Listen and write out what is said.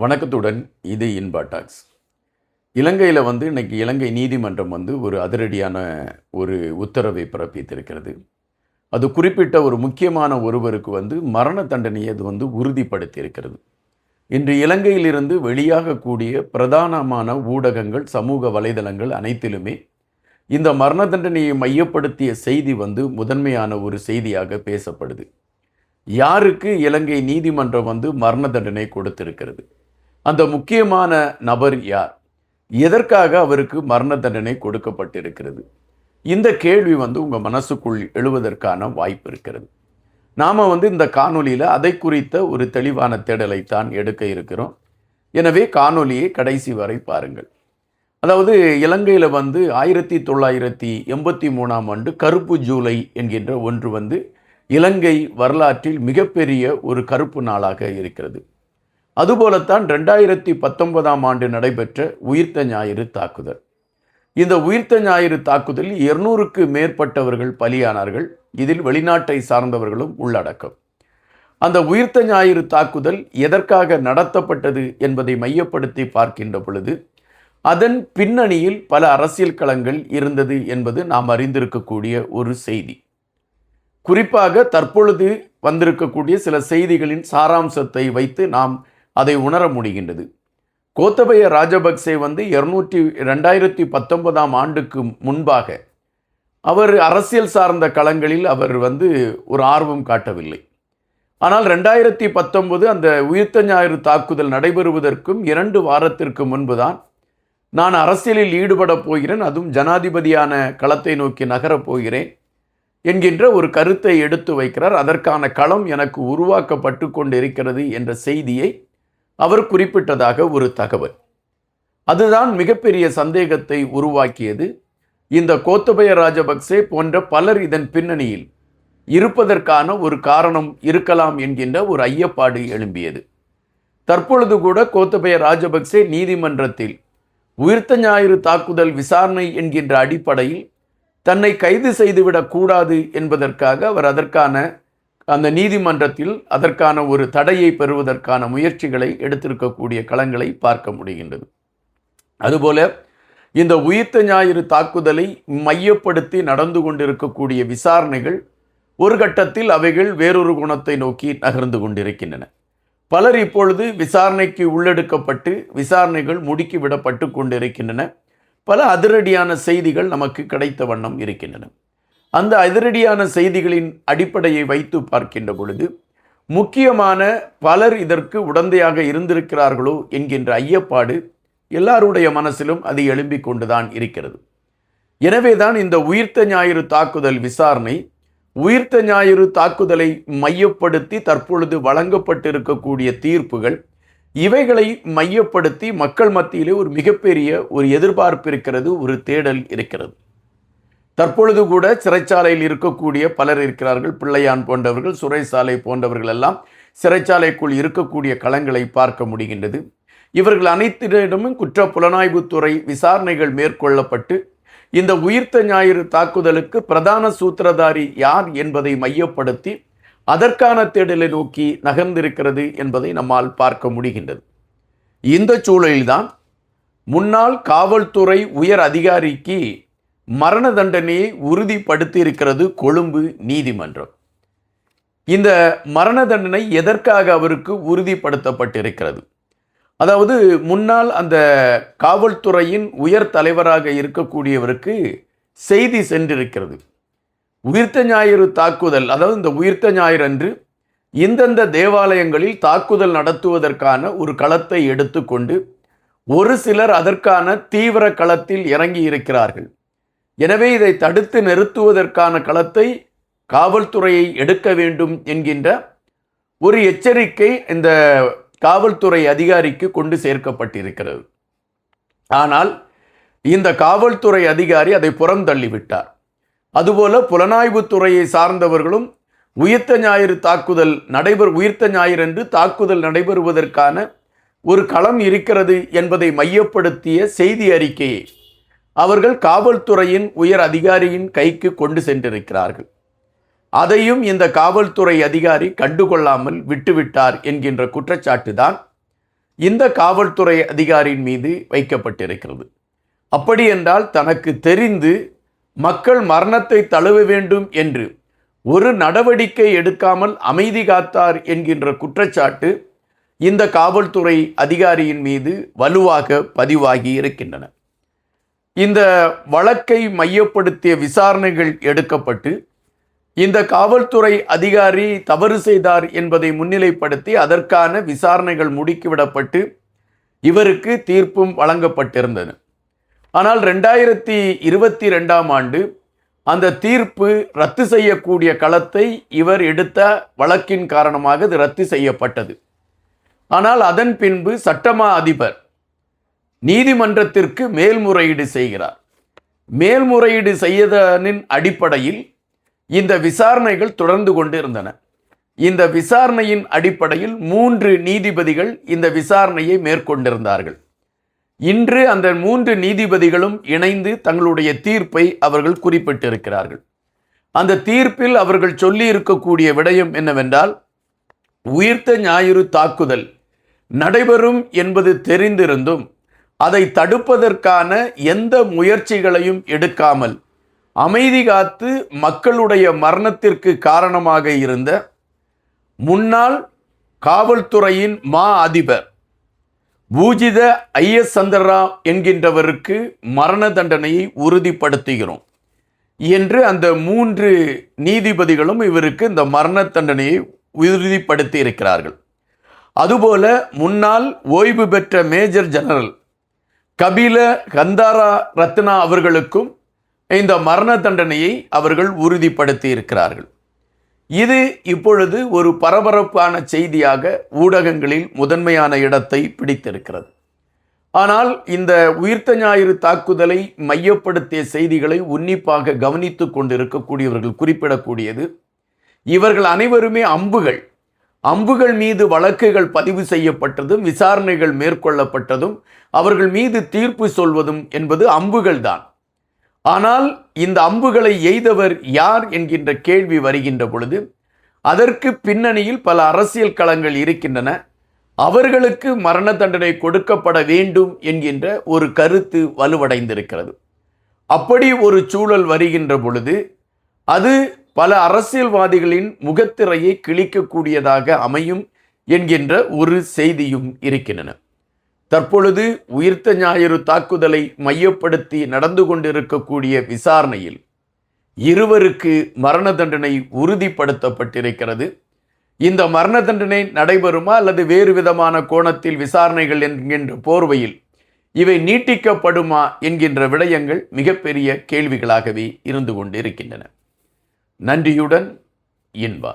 வணக்கத்துடன் இது இன்பா டாக்ஸ். இலங்கையில் இன்னைக்கு இலங்கை நீதிமன்றம் ஒரு அதிரடியான ஒரு உத்தரவை பிறப்பித்திருக்கிறது. அது குறிப்பிட்ட ஒரு முக்கியமான ஒருவருக்கு மரண தண்டனையை அது உறுதிப்படுத்தி இருக்கிறது. இன்று இலங்கையிலிருந்து வெளியாகக்கூடிய பிரதானமான ஊடகங்கள், சமூக வலைதளங்கள் அனைத்திலுமே இந்த மரண தண்டனையை மையப்படுத்திய செய்தி முதன்மையான ஒரு செய்தியாக பேசப்படுது. யாருக்கு இலங்கை நீதிமன்றம் மரண தண்டனை கொடுத்திருக்கிறது? அந்த முக்கியமான நபர் யார்? எதற்காக அவருக்கு மரண தண்டனை கொடுக்கப்பட்டிருக்கிறது? இந்த கேள்வி உங்கள் மனசுக்குள் எழுவதற்கான வாய்ப்பு இருக்கிறது. நாம் இந்த காணொலியில் அதை குறித்த ஒரு தெளிவான தேடலைத்தான் எடுக்க இருக்கிறோம். எனவே காணொலியை கடைசி வரை பாருங்கள். அதாவது இலங்கையில் 1983ஆம் ஆண்டு கருப்பு ஜூலை என்கின்ற ஒன்று இலங்கை வரலாற்றில் மிகப்பெரிய ஒரு கருப்பு நாளாக இருக்கிறது. அதுபோலத்தான் 2019ஆம் ஆண்டு நடைபெற்ற உயிர்த்த ஞாயிறு தாக்குதல். இந்த உயிர்த்த ஞாயிறு தாக்குதலில் 200க்கு மேற்பட்டவர்கள் பலியானார்கள். இதில் வெளிநாட்டை சார்ந்தவர்களும் உள்ளடக்கம். அந்த உயிர்த்த ஞாயிறு தாக்குதல் எதற்காக நடத்தப்பட்டது என்பதை மையப்படுத்தி பார்க்கின்ற பொழுது அதன் பின்னணியில் பல அரசியல் களங்கள் இருந்தது என்பது நாம் அறிந்திருக்கக்கூடிய ஒரு செய்தி. குறிப்பாக தற்பொழுது வந்திருக்கக்கூடிய சில செய்திகளின் சாராம்சத்தை வைத்து நாம் அதை உணர முடிகின்றது. கோத்தபய ராஜபக்சே 2019ஆம் ஆண்டுக்கு முன்பாக அவர் அரசியல் சார்ந்த களங்களில் அவர் ஒரு ஆர்வம் காட்டவில்லை. ஆனால் 2019 அந்த உயிர்த்த ஞாயிறு தாக்குதல் நடைபெறுவதற்கும் 2 வாரத்திற்கு முன்புதான் நான் அரசியலில் ஈடுபட போகிறேன், அதுவும் ஜனாதிபதியான களத்தை நோக்கி நகரப் போகிறேன் என்கின்ற ஒரு கருத்தை எடுத்து வைக்கிறார். அதற்கான களம் எனக்கு உருவாக்கப்பட்டு கொண்டிருக்கிறது என்ற செய்தியை அவர் குறிப்பிட்டதாக ஒரு தகவல். அதுதான் மிகப்பெரிய சந்தேகத்தை உருவாக்கியது. இந்த கோத்தபய ராஜபக்சே போன்ற பலர் இதன் பின்னணியில் இருப்பதற்கான ஒரு காரணம் இருக்கலாம் என்கின்ற ஒரு ஐயப்பாடு எழும்பியது. தற்பொழுது கூட கோத்தபய ராஜபக்சே நீதிமன்றத்தில் உயிர்த்த ஞாயிறு தாக்குதல் விசாரணை என்கின்ற அடிப்படையில் தன்னை கைது செய்துவிடக் கூடாது என்பதற்காக அவர் அதற்கான அந்த நீதிமன்றத்தில் அதற்கான ஒரு தடையை பெறுவதற்கான முயற்சிகளை எடுத்திருக்கக்கூடிய களங்களை பார்க்க முடிகின்றது. அதுபோல இந்த உயிர்த்த ஞாயிறு தாக்குதலை மையப்படுத்தி நடந்து கொண்டிருக்கக்கூடிய விசாரணைகள் ஒரு கட்டத்தில் அவைகள் வேறொரு குணத்தை நோக்கி நகர்ந்து கொண்டிருக்கின்றன. பலர் இப்பொழுது விசாரணைக்கு உள்ளெடுக்கப்பட்டு விசாரணைகள் முடுக்கிவிடப்பட்டு கொண்டிருக்கின்றன. பல அதிரடியான செய்திகள் நமக்கு கிடைத்த வண்ணம் இருக்கின்றன. அந்த அதிரடியான செய்திகளின் அடிப்படையை வைத்து பார்க்கின்ற பொழுது முக்கியமான பலர் இதற்கு உடந்தையாக இருந்திருக்கிறார்களோ என்கின்ற ஐயப்பாடு எல்லாருடைய மனசிலும் அது எழும்பிக் கொண்டுதான் இருக்கிறது. எனவேதான் இந்த உயிர்த்த ஞாயிறு தாக்குதல் விசாரணை, உயிர்த்த ஞாயிறு தாக்குதலை மையப்படுத்தி தற்பொழுது வழங்கப்பட்டிருக்கக்கூடிய தீர்ப்புகள், இவைகளை மையப்படுத்தி மக்கள் மத்தியிலே ஒரு மிகப்பெரிய ஒரு எதிர்பார்ப்பு இருக்கிறது, ஒரு தேடல் இருக்கிறது. தற்பொழுது கூட சிறைச்சாலையில் இருக்கக்கூடிய பலர் இருக்கிறார்கள். பிள்ளையான் போன்றவர்கள், சுரேசாலை போன்றவர்கள் எல்லாம் சிறைச்சாலைக்குள் இருக்கக்கூடிய களங்களை பார்க்க முடிகின்றது. இவர்கள் அனைத்திடமும் குற்ற புலனாய்வுத்துறை விசாரணைகள் மேற்கொள்ளப்பட்டு இந்த உயிர்த்த ஞாயிறு தாக்குதலுக்கு பிரதான சூத்திரதாரி யார் என்பதை மையப்படுத்தி அதற்கான தேடலை நோக்கி நகர்ந்திருக்கிறது என்பதை நம்மால் பார்க்க முடிகின்றது. இந்த சூழலில்தான் முன்னாள் காவல்துறை உயர் அதிகாரிக்கு மரண தண்டனையை உறுதிப்படுத்தி இருக்கிறது கொழும்பு நீதிமன்றம். இந்த மரண தண்டனை எதற்காக அவருக்கு உறுதிப்படுத்தப்பட்டிருக்கிறது? அதாவது முன்னால் அந்த காவல்துறையின் உயர் தலைவராக இருக்கக்கூடியவருக்கு செய்தி சென்றிருக்கிறது. உயிர்த்த ஞாயிறு தாக்குதல், அதாவது இந்த உயிர்த்த ஞாயிறு அன்று இந்தந்த தேவாலயங்களில் தாக்குதல் நடத்துவதற்கான ஒரு களத்தை எடுத்துக்கொண்டு ஒரு சிலர் அதற்கான தீவிர களத்தில் இறங்கி இருக்கிறார்கள். எனவே இதை தடுத்து நிறுத்துவதற்கான களத்தை காவல்துறையை எடுக்க வேண்டும் என்கின்ற ஒரு எச்சரிக்கை இந்த காவல்துறை அதிகாரிக்கு கொண்டு சேர்க்கப்பட்டிருக்கிறது. ஆனால் இந்த காவல்துறை அதிகாரி அதை புறந்தள்ளிவிட்டார். அதுபோல புலனாய்வுத்துறையை சார்ந்தவர்களும் உயிர்த்த ஞாயிறு என்று தாக்குதல் நடைபெறுவதற்கான ஒரு களம் இருக்கிறது என்பதை மையப்படுத்திய செய்தி அறிக்கையை அவர்கள் காவல்துறையின் உயர் அதிகாரியின் கைக்கு கொண்டு சென்றிருக்கிறார்கள். அதையும் இந்த காவல்துறை அதிகாரி கண்டுகொள்ளாமல் விட்டுவிட்டார் என்கின்ற குற்றச்சாட்டு தான் இந்த காவல்துறை அதிகாரியின் மீது வைக்கப்பட்டிருக்கிறது. அப்படி என்றால் தனக்கு தெரிந்து மக்கள் மரணத்தை தழுவ வேண்டும் என்று ஒரு நடவடிக்கை எடுக்காமல் அமைதி காத்தார் என்கின்ற குற்றச்சாட்டு இந்த காவல்துறை அதிகாரியின் மீது வலுவாக பதிவாகி இருக்கின்றன. இந்த வழக்கை மையப்படுத்திய விசாரணைகள் எடுக்கப்பட்டு இந்த காவல்துறை அதிகாரி தவறு செய்தார் என்பதை முன்னிலைப்படுத்தி அதற்கான விசாரணைகள் முடுக்கிவிடப்பட்டு இவருக்கு தீர்ப்பும் வழங்கப்பட்டிருந்தது. ஆனால் 2022ஆம் ஆண்டு அந்த தீர்ப்பு ரத்து செய்யக்கூடிய களத்தை இவர் எடுத்த வழக்கின் காரணமாக அது ரத்து செய்யப்பட்டது. ஆனால் அதன் பின்பு சட்டமா அதிபர் நீதிமன்றத்திற்கு மேல்முறையீடு செய்கிறார். மேல்முறையீடு செய்ததனின் அடிப்படையில் இந்த விசாரணைகள் தொடர்ந்து கொண்டு இருந்தன. இந்த விசாரணையின் அடிப்படையில் 3 நீதிபதிகள் இந்த விசாரணையை மேற்கொண்டிருந்தார்கள். இன்று அந்த 3 நீதிபதிகளும் இணைந்து தங்களுடைய தீர்ப்பை அவர்கள் குறிப்பிட்டிருக்கிறார்கள். அந்த தீர்ப்பில் அவர்கள் சொல்லி இருக்கக்கூடிய விடயம் என்னவென்றால், உயிர்த்த ஞாயிறு தாக்குதல் நடைபெறும் என்பது தெரிந்திருந்தும் அதை தடுப்பதற்கான எந்த முயற்சிகளையும் எடுக்காமல் அமைதி காத்து மக்களுடைய மரணத்திற்கு காரணமாக இருந்த முன்னாள் காவல்துறையின் மா அதிபர் பூஜித ஐஎஸ் சந்திரராவ் என்கின்றவருக்கு மரண தண்டனையை உறுதிப்படுத்துகிறோம் என்று அந்த 3 நீதிபதிகளும் இவருக்கு இந்த மரண தண்டனையை உறுதிப்படுத்தி இருக்கிறார்கள். அதுபோல முன்னாள் ஓய்வு பெற்ற மேஜர் ஜெனரல் கபில கந்தாரா ரத்னா அவர்களுக்கும் இந்த மரண தண்டனையை அவர்கள் உறுதிப்படுத்தி இருக்கிறார்கள். இது இப்பொழுது ஒரு பரபரப்பான செய்தியாக ஊடகங்களில் முதன்மையான இடத்தை பிடித்திருக்கிறது. ஆனால் இந்த உயிர்த்த ஞாயிறு தாக்குதலை மையப்படுத்திய செய்திகளை உன்னிப்பாக கவனித்து கொண்டிருக்கக்கூடியவர்கள் குறிப்பிடக்கூடியது, இவர்கள் அனைவருமே அம்புகள் மீது வழக்குகள் பதிவு செய்யப்பட்டதும் விசாரணைகள் மேற்கொள்ளப்பட்டதும் அவர்கள் மீது தீர்ப்பு சொல்வதும் என்பது அம்புகள் தான். ஆனால் இந்த அம்புகளை எய்தவர் யார் என்கின்ற கேள்வி வருகின்ற பொழுது அதற்கு பின்னணியில் பல அரசியல் களங்கள் இருக்கின்றன. அவர்களுக்கு மரண தண்டனை கொடுக்கப்பட வேண்டும் என்கின்ற ஒரு கருத்து வலுவடைந்திருக்கிறது. அப்படி ஒரு சூழல் வருகின்ற பொழுது அது பல அரசியல்வாதிகளின் முகத்திரையை கிழிக்கக்கூடியதாக அமையும் என்கின்ற ஒரு செய்தியும் இருக்கின்றன. தற்பொழுது உயிர்த்த ஞாயிறு தாக்குதலை மையப்படுத்தி நடந்து கொண்டிருக்கக்கூடிய விசாரணையில் இருவருக்கு மரண தண்டனை உறுதிப்படுத்தப்பட்டிருக்கிறது. இந்த மரண தண்டனை நடைபெறுமா அல்லது வேறு விதமான கோணத்தில் விசாரணைகள் என்கின்ற போர்வையில் இவை நீட்டிக்கப்படுமா என்கின்ற விடயங்கள் மிகப்பெரிய கேள்விகளாகவே இருந்து கொண்டிருக்கின்றன. நன்றியுடன் இன்பா.